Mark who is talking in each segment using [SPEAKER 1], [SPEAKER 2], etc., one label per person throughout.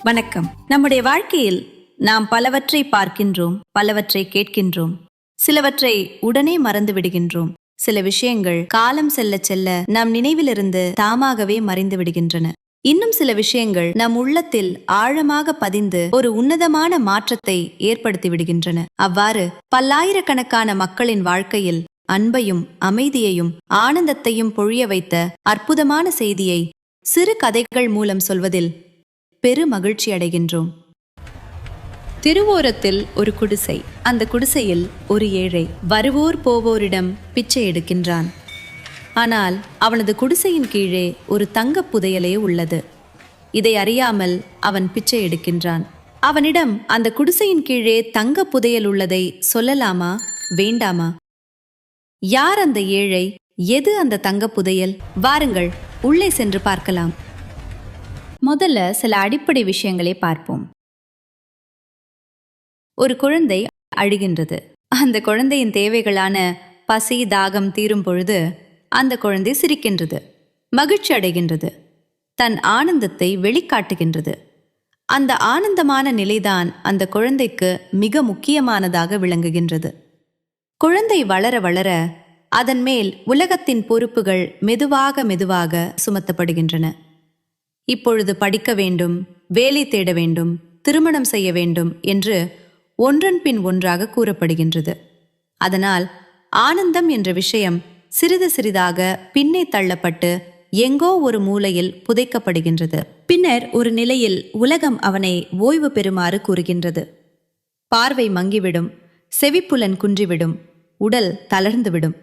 [SPEAKER 1] வணக்கம். நம்முடைய வாழ்க்கையில் நாம் பலவற்றை பார்க்கின்றோம், பலவற்றை கேட்கின்றோம், சிலவற்றை உடனே மறந்து விடுகின்றோம். சில விஷயங்கள் காலம் செல்ல செல்ல நம் நினைவிலிருந்து தாமாகவே மறைந்து விடுகின்றன. இன்னும் சில விஷயங்கள் நம் உள்ளத்தில் ஆழமாக பதிந்து ஒரு உன்னதமான மாற்றத்தை ஏற்படுத்தி விடுகின்றன. அவ்வாறு பல்லாயிரக்கணக்கான மக்களின் வாழ்க்கையில் அன்பையும் அமைதியையும் ஆனந்தத்தையும் பொழிய வைத்த அற்புதமான செய்தியை சிறு கதைகள் மூலம் சொல்வதில் பெரு மகிழ்ச்சி அடைகின்றோம். திருவோரத்தில் ஒரு குடிசை. அந்த குடிசையில் ஒரு ஏழை வருவோர் போவோரிடம் பிச்சை எடுக்கின்றான். ஆனால் அவனது குடிசையின் கீழே ஒரு தங்கப் புதையலே உள்ளது. இதை அறியாமல் அவன் பிச்சை எடுக்கின்றான். அவனிடம் அந்த குடிசையின் கீழே தங்கப் புதையல் உள்ளதை சொல்லலாமா வேண்டாமா? யார் அந்த ஏழை? எது அந்த தங்கப் புதையல்? வாருங்கள் உள்ளே சென்று பார்க்கலாம். முதல்ல சில அடிப்படை விஷயங்களை பார்ப்போம். ஒரு குழந்தை அழுகின்றது. அந்த குழந்தையின் தேவைகளான பசி தாகம் தீரும் பொழுது அந்த குழந்தை சிரிக்கின்றது, மகிழ்ச்சி அடைகின்றது, தன் ஆனந்தத்தை வெளிக்காட்டுகின்றது. அந்த ஆனந்தமான நிலைதான் அந்த குழந்தைக்கு மிக முக்கியமானதாக விளங்குகின்றது. குழந்தை வளர வளர அதன் மேல் உலகத்தின் பொறுப்புகள் மெதுவாக மெதுவாக சுமத்தப்படுகின்றன. இப்பொழுது படிக்க வேண்டும், வேலை தேட வேண்டும், திருமணம் செய்ய வேண்டும் என்று ஒன்றன் பின் ஒன்றாக கூறப்படுகின்றது. அதனால் ஆனந்தம் என்ற விஷயம் சிறிது சிறிதாக பின்னே தள்ளப்பட்டு எங்கோ ஒரு மூலையில் புதைக்கப்படுகின்றது. பின்னர் ஒரு நிலையில் உலகம் அவனை ஓய்வு பெறுமாறு கூறுகின்றது. பார்வை மங்கிவிடும், செவிப்புலன் குன்றிவிடும், உடல் தளர்ந்துவிடும்.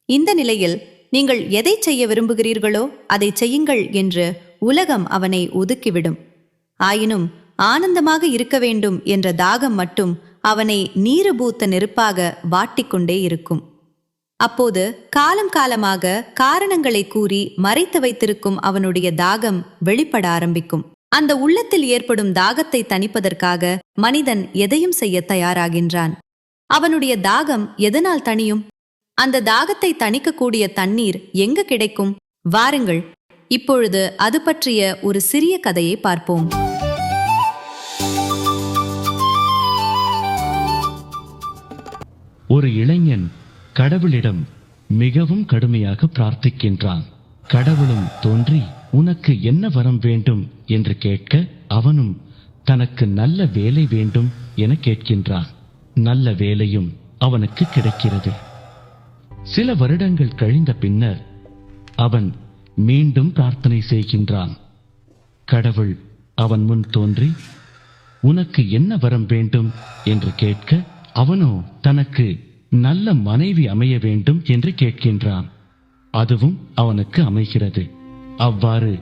[SPEAKER 1] இந்த நிலையில் நீங்கள் எதை செய்ய விரும்புகிறீர்களோ அதை செய்யுங்கள் என்று உலகம் அவனை ஒதுக்கிவிடும். ஆயினும் ஆனந்தமாக இருக்க வேண்டும் என்ற தாகம் மட்டும் அவனை நீருபூத்த நெருப்பாக வாட்டிக்கொண்டே இருக்கும். அப்போது காலம் காலமாக காரணங்களை கூறி மறைத்து வைத்திருக்கும் அவனுடைய தாகம் வெளிப்பட ஆரம்பிக்கும். அந்த உள்ளத்தில் ஏற்படும் தாகத்தை தணிப்பதற்காக மனிதன் எதையும் செய்ய தயாராகின்றான். அவனுடைய தாகம் எதனால் தணியும்? அந்த தாகத்தை தணிக்கக்கூடிய தண்ணீர் எங்கு கிடைக்கும்? வாருங்கள் இப்பொழுது அது பற்றிய ஒரு சிறிய கதையை பார்ப்போம்.
[SPEAKER 2] ஒரு இளைஞன் கடவுளிடம் மிகவும் கடுமையாக பிரார்த்திக்கின்றான். கடவுளும் தோன்றி உனக்கு என்ன வரம் வேண்டும் என்று கேட்க அவனும் தனக்கு நல்ல வேலை வேண்டும் என கேட்கின்றான். நல்ல வேலையும் அவனுக்கு கிடைக்கிறது. சில வருடங்கள் கழிந்த பின்னர் அவன் மீண்டும் பிரார்த்தனை செய்கின்றான். கடவுள் அவன் முன் தோன்றி உனக்கு என்ன வரம் வேண்டும் என்று கேட்க அவனோ தனக்கு நல்ல மனைவி அமைய வேண்டும் என்று கேட்கின்றான். அதுவும் அவனுக்கு அமைகிறது. அவ்வாறு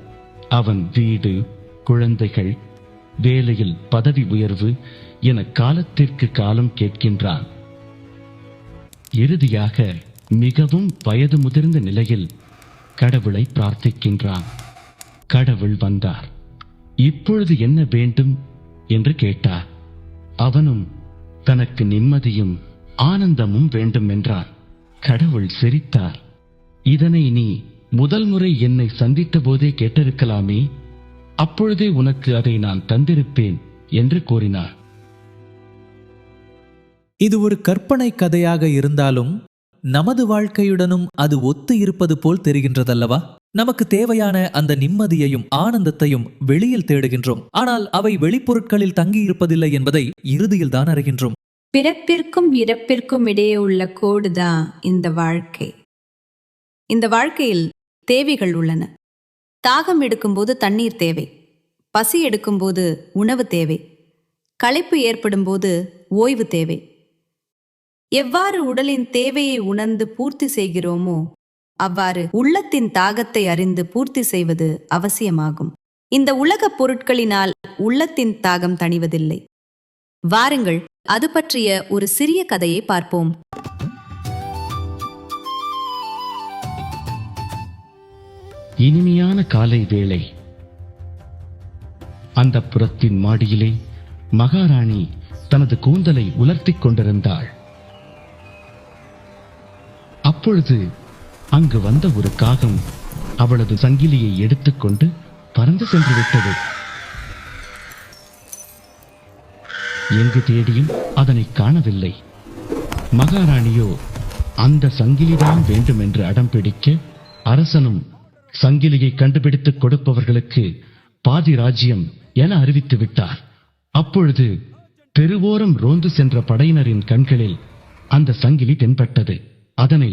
[SPEAKER 2] அவன் வீடு, குழந்தைகள், வேலையில் பதவி உயர்வு என காலத்திற்கு காலம் கேட்கின்றான். இறுதியாக மிகவும் வயது முதிர்ந்த நிலையில் கடவுளை பிரார்த்திக்கின்றான். கடவுள் வந்தார். இப்பொழுது என்ன வேண்டும் என்று கேட்டார். அவனும் தனக்கு நிம்மதியும் ஆனந்தமும் வேண்டும் என்றான். கடவுள் சிரித்தார். இதனை நீ முதல் முறை என்னை சந்தித்த போதே கேட்டிருக்கலாமே, அப்பொழுதே உனக்கு அதை நான் தந்திருப்பேன் என்று கூறினார்.
[SPEAKER 3] இது ஒரு கற்பனை கதையாக இருந்தாலும் நமது வாழ்க்கையுடனும் அது ஒத்து இருப்பது போல் தெரிகின்றதல்லவா? நமக்கு தேவையான அந்த நிம்மதியையும் ஆனந்தத்தையும் வெளியில் தேடுகின்றோம். ஆனால் அவை வெளிப்பொருட்களில் தங்கியிருப்பதில்லை என்பதை இறுதியில் தான் அறிகின்றோம்.
[SPEAKER 1] பிறப்பிற்கும் இறப்பிற்கும் இடையே உள்ள கோடுதான் இந்த வாழ்க்கை. இந்த வாழ்க்கையில் தேவைகள் உள்ளன. தாகம் எடுக்கும்போது தண்ணீர் தேவை, பசி எடுக்கும்போது உணவு தேவை, களைப்பு ஏற்படும் போது ஓய்வு தேவை. எவ்வாறு உடலின் தேவையை உணர்ந்து பூர்த்தி செய்கிறோமோ அவ்வாறு உள்ளத்தின் தாகத்தை அறிந்து பூர்த்தி செய்வது அவசியமாகும். இந்த உலகப் பொருட்களினால் உள்ளத்தின் தாகம் தணிவதில்லை. வாருங்கள் அது பற்றிய ஒரு சிறிய கதையை பார்ப்போம்.
[SPEAKER 2] இனிமையான காலை வேளை. அந்த புறத்தின் மாடியிலே மகாராணி தனது கூந்தலை உலர்த்திக் கொண்டிருந்தாள். அப்பொழுது அங்கு வந்த ஒரு காகம் அவளது சங்கிலியை எடுத்துக்கொண்டு பறந்து சென்று விட்டது. எங்கு தேடியும் அதனை காணவில்லை. மகாராணியோ அந்த சங்கிலிதான் வேண்டும் என்று அடம் பிடிக்க, அரசனும் சங்கிலியை கண்டுபிடித்துக் கொடுப்பவர்களுக்கு பாதி ராஜ்யம் என அறிவித்து விட்டார். அப்பொழுது தெருவோரம் ரோந்து சென்ற படையினரின் கண்களில் அந்த சங்கிலி தென்பட்டது. அதனை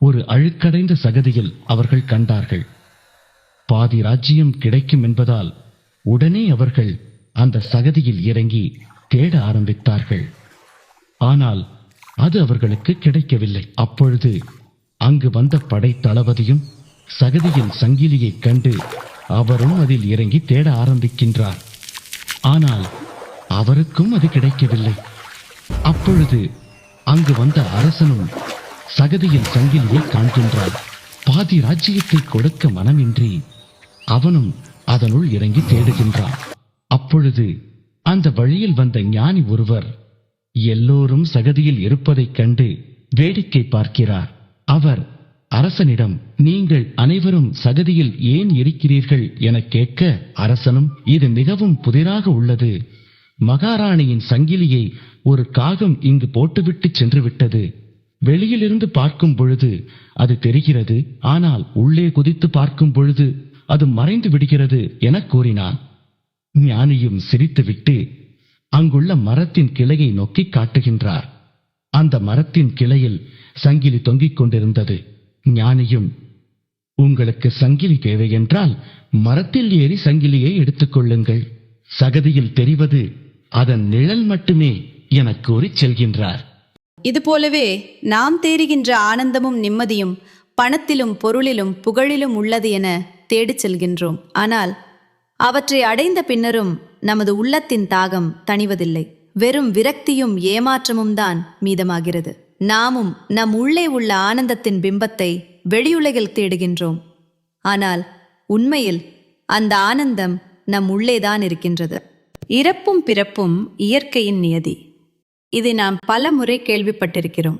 [SPEAKER 2] ஒரு அழுக்கடைந்த சகதியில் அவர்கள் கண்டார்கள். பாதி ராஜ்யம் கிடைக்கும் என்பதால் உடனே அவர்கள் அந்த சகதியில் இறங்கி தேட ஆரம்பித்தார்கள். ஆனால் அது அவர்களுக்கு கிடைக்கவில்லை. அப்பொழுது அங்கு வந்த படை தளபதியும் சகதியில் சங்கிலியை கண்டு அவரும் அதில் இறங்கி தேட ஆரம்பிக்கின்றார். ஆனால் அவருக்கும் அது கிடைக்கவில்லை. அப்பொழுது அங்கு வந்த அரசனும் சகதியில் சங்கிலியை காண்கின்றார். பாதி ராஜ்யத்தை கொடுக்க மனமின்றி அவனும் அதனுள் இறங்கி தேடுகின்றான். அப்பொழுது அந்த வழியில் வந்த ஞானி ஒருவர் எல்லோரும் சகதியில் இருப்பதைக் கண்டு வேடிக்கை பார்க்கிறார். அவர் அரசனிடம், நீங்கள் அனைவரும் சகதியில் ஏன் இருக்கிறீர்கள் என கேட்க, அரசனும், இது மிகவும் புதிராக உள்ளது. மகாராணியின் சங்கிலியை ஒரு காகம் இங்கு போட்டுவிட்டு சென்று விட்டது. வெளியிலிருந்து பார்க்கும் பொழுது அது தெரிகிறது, ஆனால் உள்ளே குதித்து பார்க்கும் பொழுது அது மறைந்து விடுகிறது என கூறினான். ஞானியும் சிரித்துவிட்டு அங்குள்ள மரத்தின் கிளையை நோக்கி காட்டுகின்றார். அந்த மரத்தின் கிளையில் சங்கிலி தொங்கிக் கொண்டிருந்தது. ஞானியும், உங்களுக்கு சங்கிலி தேவை என்றால் மரத்தில் ஏறி சங்கிலியை எடுத்துக் கொள்ளுங்கள். சகதியில் தெரிவது அதன் நிழல் மட்டுமே என கூறி செல்கின்றார்.
[SPEAKER 1] இதுபோலவே நாம் தேடுகின்ற ஆனந்தமும் நிம்மதியும் பணத்திலும் பொருளிலும் புகழிலும் உள்ளது என தேடிச் செல்கின்றோம். ஆனால் அவற்றை அடைந்த பின்னரும் நமது உள்ளத்தின் தாகம் தணிவதில்லை. வெறும் விரக்தியும் ஏமாற்றமும் தான் மீதமாகிறது. நாமும் நம் உள்ளே உள்ள ஆனந்தத்தின் பிம்பத்தை வெளியுலகில் தேடுகின்றோம். ஆனால் உண்மையில் அந்த ஆனந்தம் நம் உள்ளேதான் இருக்கின்றது. இறப்பும் பிறப்பும் இயற்கையின் நியதி. இதை நாம் பல முறை கேள்விப்பட்டிருக்கிறோம்.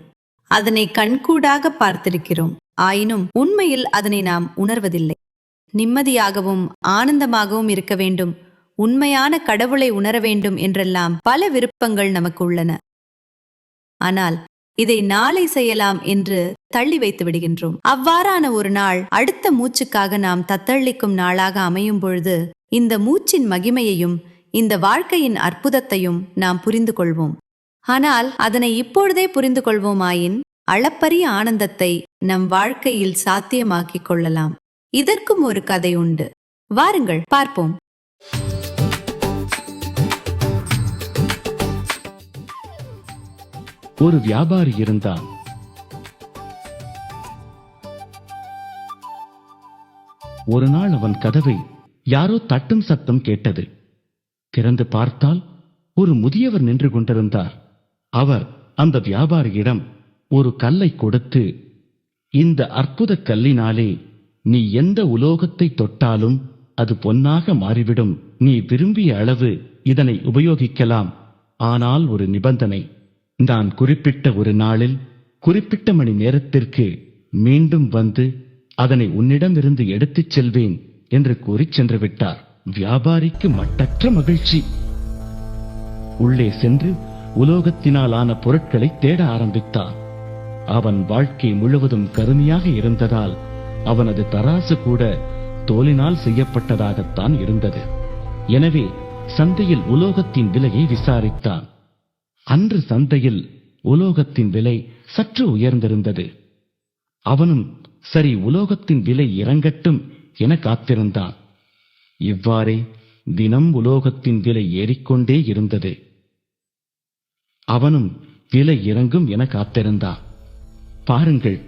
[SPEAKER 1] அதனை கண்கூடாக பார்த்திருக்கிறோம். ஆயினும் உண்மையில் அதனை நாம் உணர்வதில்லை. நிம்மதியாகவும் ஆனந்தமாகவும் இருக்க வேண்டும், உண்மையான கடவுளை உணர வேண்டும் என்றெல்லாம் பல விருப்பங்கள் நமக்கு உள்ளன. ஆனால் இதை நாளை செய்யலாம் என்று தள்ளி வைத்து விடுகின்றோம். அவ்வாறான ஒரு நாள் அடுத்த மூச்சுக்காக நாம் தத்தளிக்கும் நாளாக அமையும் பொழுது இந்த மூச்சின் மகிமையையும் இந்த வாழ்க்கையின் அற்புதத்தையும் நாம் புரிந்து கொள்வோம். ஆனால் அதனை இப்பொழுதே புரிந்து கொள்வோமாயின் அளப்பரிய ஆனந்தத்தை நம் வாழ்க்கையில் சாத்தியமாக்கிக் கொள்ளலாம். இதற்கும் ஒரு கதை உண்டு. வாருங்கள் பார்ப்போம்.
[SPEAKER 2] ஒரு வியாபாரி இருந்தான். ஒரு நாள் அவன் கதவை யாரோ தட்டும் சத்தம் கேட்டது. திறந்து பார்த்தால் ஒரு முதியவர் நின்று கொண்டிருந்தார். அவர் அந்த வியாபாரியிடம் ஒரு கல்லை கொடுத்து, இந்த அற்புத கல்லினாலே நீ எந்த உலோகத்தை தொட்டாலும் அது பொன்னாக மாறிவிடும். நீ விரும்பிய அளவு இதனை உபயோகிக்கலாம். ஆனால் ஒரு நிபந்தனை, நான் குறிப்பிட்ட ஒரு நாளில் குறிப்பிட்ட மணி நேரத்திற்கு மீண்டும் வந்து அதனை உன்னிடமிருந்து எடுத்துச் செல்வேன் என்று கூறி சென்று விட்டார். வியாபாரிக்கு மட்டற்ற மகிழ்ச்சி. உள்ளே சென்று உலோகத்தினால் ஆன பொருட்களை தேட ஆரம்பித்தான். அவன் வாழ்க்கை முழுவதும் கருமையாக இருந்ததால் அவனது தராசு கூட தோலினால் செய்யப்பட்டதாகத்தான் இருந்தது. எனவே சந்தையில் உலோகத்தின் விலையை விசாரித்தான். அன்று சந்தையில் உலோகத்தின் விலை சற்று உயர்ந்திருந்தது. அவனும் சரி, உலோகத்தின் விலை இறங்கட்டும் என காத்திருந்தான். இவ்வாறே தினம் உலோகத்தின் விலை ஏறிக்கொண்டே இருந்தது. அவனும் விலை இறங்கும் என காத்திருந்தான். பாருங்கள்,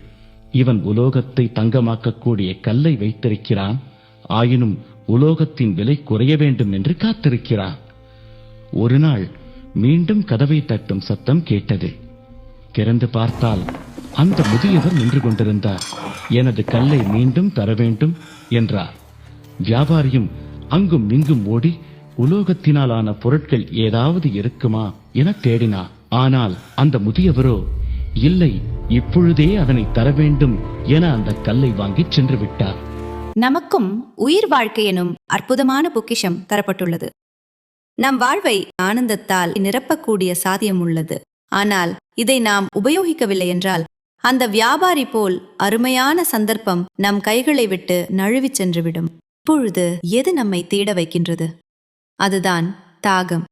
[SPEAKER 2] இவன் உலோகத்தை தங்கமாக்கக்கூடிய கல்லை வைத்திருக்கிறான். ஆயினும் உலோகத்தின் விலை குறைய வேண்டும் என்று காத்திருக்கிறான். ஒரு நாள் மீண்டும் கதவை தட்டும் சத்தம் கேட்டது. திறந்து பார்த்தால் அந்த முதியவர் நின்று கொண்டிருந்தார். எனது கல்லை மீண்டும் தர வேண்டும் என்றார். வியாபாரியும் அங்கும் இங்கும் ஓடி உலோகத்தினால் ஆன பொருட்கள் ஏதாவது இருக்குமா என தேடினார். ஆனால் அந்த முதியவரோ, இல்லை, இப்பொழுதே அதனை தர வேண்டும் என அந்த கல்லை வாங்கி சென்று விட்டார்.
[SPEAKER 1] நமக்கும் உயிர் வாழ்க்கை எனும் அற்புதமான பொக்கிஷம் தரப்பட்டுள்ளது. நம் வாழ்வை ஆனந்தத்தால் நிரப்பக்கூடிய சாத்தியம் உள்ளது. ஆனால் இதை நாம் உபயோகிக்கவில்லை என்றால் அந்த வியாபாரி போல் அருமையான சந்தர்ப்பம் நம் கைகளை விட்டு நழுவிச் சென்றுவிடும். இப்பொழுது எது நம்மை தேட வைக்கின்றது? அதுதான் தாகம்.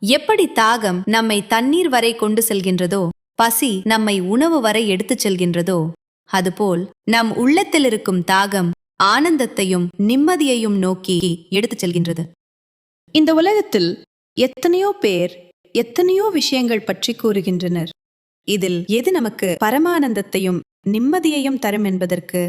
[SPEAKER 1] எப்படி தாகம் நம்மை தண்ணீர் வரை கொண்டு செல்கின்றதோ, பசி நம்மை உணவு வரை எடுத்துச் செல்கின்றதோ, அதுபோல் நம் உள்ளத்தில் இருக்கும் தாகம் ஆனந்தத்தையும் நிம்மதியையும் நோக்கி எடுத்துச் செல்கின்றது.
[SPEAKER 4] இந்த உலகத்தில் எத்தனையோ பேர் எத்தனையோ விஷயங்கள் பற்றி கூறுகின்றனர். இதில் எது நமக்கு பரமானந்தத்தையும் நிம்மதியையும் தரும் என்பதற்கு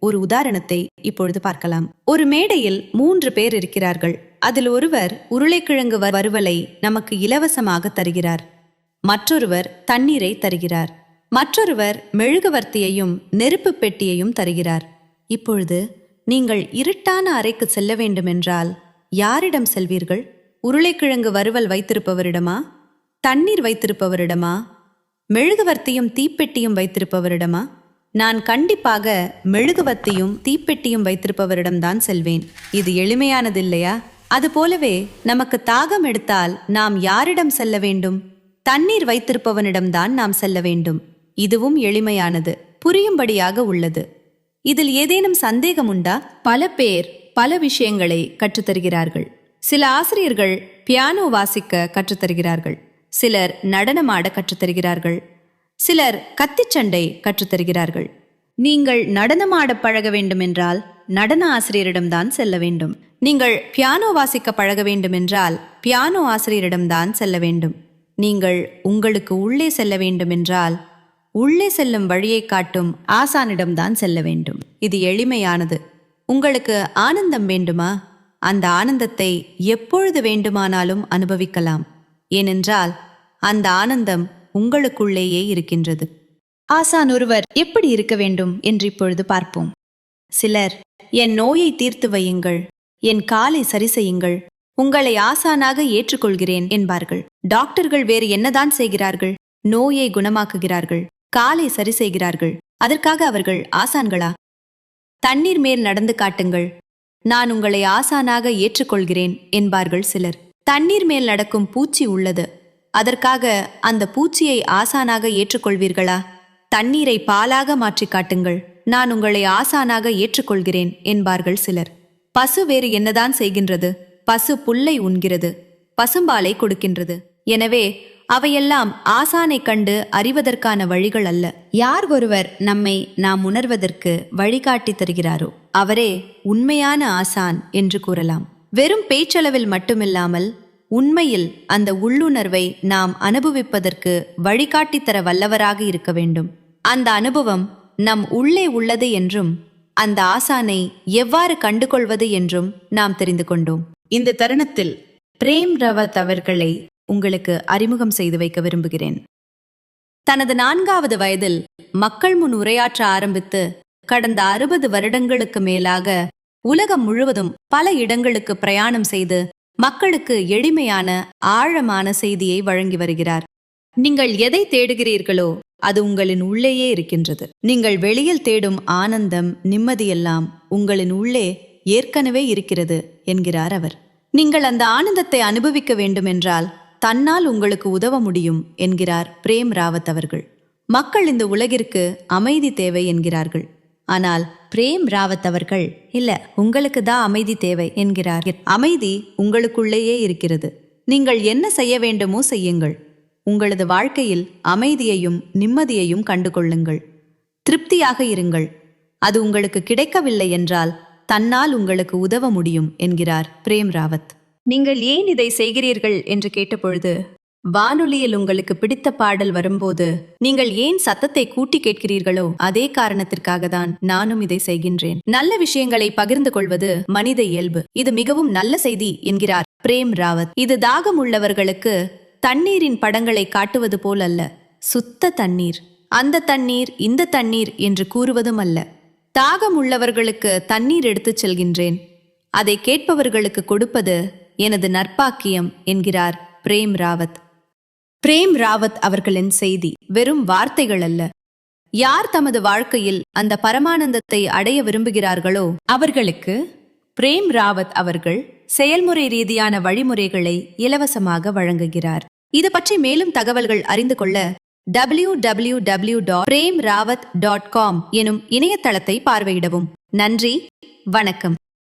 [SPEAKER 4] ஒரு உதாரணத்தை இப்பொழுது பார்க்கலாம். ஒரு மேடையில் 3 பேர் இருக்கிறார்கள். அதில் ஒருவர் உருளைக்கிழங்கு வறுவலை நமக்கு இலவசமாக தருகிறார். மற்றொருவர் தண்ணீரை தருகிறார். மற்றொருவர் மெழுகுவர்த்தியையும் நெருப்பு பெட்டியையும் தருகிறார். இப்பொழுது நீங்கள் இருட்டான அறைக்கு செல்ல வேண்டுமென்றால் யாரிடம் செல்வீர்கள்? உருளைக்கிழங்கு வறுவல் வைத்திருப்பவரிடமா? தண்ணீர் வைத்திருப்பவரிடமா? மெழுகுவர்த்தியும் தீப்பெட்டியும் வைத்திருப்பவரிடமா? நான் கண்டிப்பாக மெழுகுவர்த்தியும் தீப்பெட்டியும் வைத்திருப்பவரிடம்தான் செல்வேன். இது எளிமையானது இல்லையா? அதுபோலவே நமக்கு தாகம் எடுத்தால் நாம் யாரிடம் செல்ல வேண்டும்? தண்ணீர் வைத்திருப்பவனிடம்தான் நாம் செல்ல வேண்டும். இதுவும் எளிமையானது, புரியும்படியாக உள்ளது. இதில் ஏதேனும் சந்தேகம் உண்டா? பல பேர் பல விஷயங்களை கற்றுத்தருகிறார்கள். சில ஆசிரியர்கள் பியானோ வாசிக்க கற்றுத்தருகிறார்கள். சிலர் நடனமாட கற்றுத்தருகிறார்கள். சிலர் கத்திச்சண்டை கற்றுத்தருகிறார்கள். நீங்கள் நடனமாட பழக வேண்டுமென்றால் நடன ஆசிரியரிடம்தான் செல்ல வேண்டும். நீங்கள் பியானோ வாசிக்க பழக வேண்டுமென்றால் பியானோ ஆசிரியரிடம்தான் செல்ல வேண்டும். நீங்கள் உங்களுக்கு உள்ளே செல்ல வேண்டுமென்றால் உள்ளே செல்லும் வழியை காட்டும் ஆசானிடம்தான் செல்ல வேண்டும். இது எளிமையானது. உங்களுக்கு ஆனந்தம் வேண்டுமா? அந்த ஆனந்தத்தை எப்பொழுது வேண்டுமானாலும் அனுபவிக்கலாம். ஏனென்றால் அந்த ஆனந்தம் உங்களுக்குள்ளேயே இருக்கின்றது. ஆசான் ஒருவர் எப்படி இருக்க வேண்டும் என்று இப்பொழுது பார்ப்போம். சிலர், என் நோயை தீர்த்து வையுங்கள், என் காலை சரி செய்யுங்கள், உங்களை ஆசானாக ஏற்றுக்கொள்கிறேன் என்பார்கள். டாக்டர்கள் வேறு என்னதான் செய்கிறார்கள்? நோயை குணமாக்குகிறார்கள், காலை சரி செய்கிறார்கள். அதற்காக அவர்கள் ஆசான்களா? தண்ணீர் மேல் நடந்து காட்டுங்கள், நான் உங்களை ஆசானாக ஏற்றுக்கொள்கிறேன் என்பார்கள் சிலர். தண்ணீர் மேல் நடக்கும் பூச்சி உள்ளது, அதற்காக அந்த பூச்சியை ஆசானாக ஏற்றுக்கொள்வீர்களா? தண்ணீரை பாலாக மாற்றி காட்டுங்கள், நான் உங்களை ஆசானாக ஏற்றுக்கொள்கிறேன் என்பார்கள் சிலர். பசு வேறு என்னதான் செய்கின்றது? பசு புல்லை உண்கிறது, பசும்பாலை கொடுக்கின்றது. எனவே அவையெல்லாம் ஆசானை கண்டு அறிவதற்கான வழிகள் அல்ல. யார் ஒருவர் நம்மை நாம் உணர்வதற்கு வழிகாட்டி தருகிறாரோ அவரே உண்மையான ஆசான் என்று கூறலாம். வெறும் பேச்சளவில் மட்டுமில்லாமல் உண்மையில் அந்த உள்ளுணர்வை நாம் அனுபவிப்பதற்கு வழிகாட்டி தர வல்லவராக இருக்க வேண்டும். அந்த அனுபவம் நம் உள்ளே உள்ளது என்றும் அந்த ஆசானை எவ்வாறு கண்டுகொள்வது என்றும் நாம் தெரிந்து கொண்டோம். இந்த தருணத்தில்
[SPEAKER 1] பிரேம் ராவத் அவர்களை உங்களுக்கு அறிமுகம் செய்து வைக்க விரும்புகிறேன். தனது 4வது வயதில் மக்கள் முன் உரையாற்ற ஆரம்பித்து கடந்த 60 வருடங்களுக்கு மேலாக உலகம் முழுவதும் பல இடங்களுக்கு பிரயாணம் செய்து மக்களுக்கு எளிமையான ஆழமான செய்தியை வழங்கி வருகிறார். நீங்கள் எதை தேடுகிறீர்களோ அது உங்களின் உள்ளேயே இருக்கின்றது. நீங்கள் வெளியில் தேடும் ஆனந்தம், நிம்மதியெல்லாம் உங்களின் உள்ளே ஏற்கனவே இருக்கிறது என்கிறார் அவர். நீங்கள் அந்த ஆனந்தத்தை அனுபவிக்க வேண்டுமென்றால் தன்னால் உங்களுக்கு உதவ முடியும் என்கிறார் பிரேம் ராவத் அவர்கள். மக்கள் இந்த உலகிற்கு அமைதி தேவை என்கிறார்கள். ஆனால் பிரேம் ராவத் அவர்கள் இல்ல, உங்களுக்கு தான் அமைதி தேவை என்கிறார். அமைதி உங்களுக்குள்ளேயே இருக்கிறது. நீங்கள் என்ன செய்ய வேண்டுமோ செய்யுங்கள். உங்களது வாழ்க்கையில் அமைதியையும் நிம்மதியையும் கண்டுகொள்ளுங்கள். திருப்தியாக இருங்கள். அது உங்களுக்கு கிடைக்கவில்லை என்றால் தன்னால் உங்களுக்கு உதவ முடியும் என்கிறார் பிரேம் ராவத். நீங்கள் ஏன் இதை செய்கிறீர்கள் என்று கேட்டபொழுது, வானொலியில் உங்களுக்கு பிடித்த பாடல் வரும்போது நீங்கள் ஏன் சத்தத்தை கூட்டி கேட்கிறீர்களோ அதே காரணத்திற்காக தான் நானும் இதை செய்கின்றேன். நல்ல விஷயங்களை பகிர்ந்து கொள்வது மனித இயல்பு. இது மிகவும் நல்ல செய்தி என்கிறார் பிரேம் ராவத். இது தாகம் உள்ளவர்களுக்கு தண்ணீரின் படங்களை காட்டுவது போல் அல்ல. சுத்த தண்ணீர், அந்த தண்ணீர் இந்த தண்ணீர் என்று கூறுவதும் அல்ல. தாகம் உள்ளவர்களுக்கு தண்ணீர் எடுத்துச் செல்கின்றேன், அதை கேட்பவர்களுக்கு கொடுப்பது எனது நற்பாக்கியம் என்கிறார் பிரேம் ராவத். பிரேம் ராவத் அவர்களின் செய்தி வெறும் வார்த்தைகள் அல்ல. யார் தமது வாழ்க்கையில் அந்த பரமானந்தத்தை அடைய விரும்புகிறார்களோ அவர்களுக்கு பிரேம் ராவத் அவர்கள் செயல்முறை ரீதியான வழிமுறைகளை இலவசமாக வழங்குகிறார். இது பற்றி மேலும் தகவல்கள் அறிந்து கொள்ள www.premrawat.com எனும் இணையதளத்தை பார்வையிடவும். நன்றி, வணக்கம்.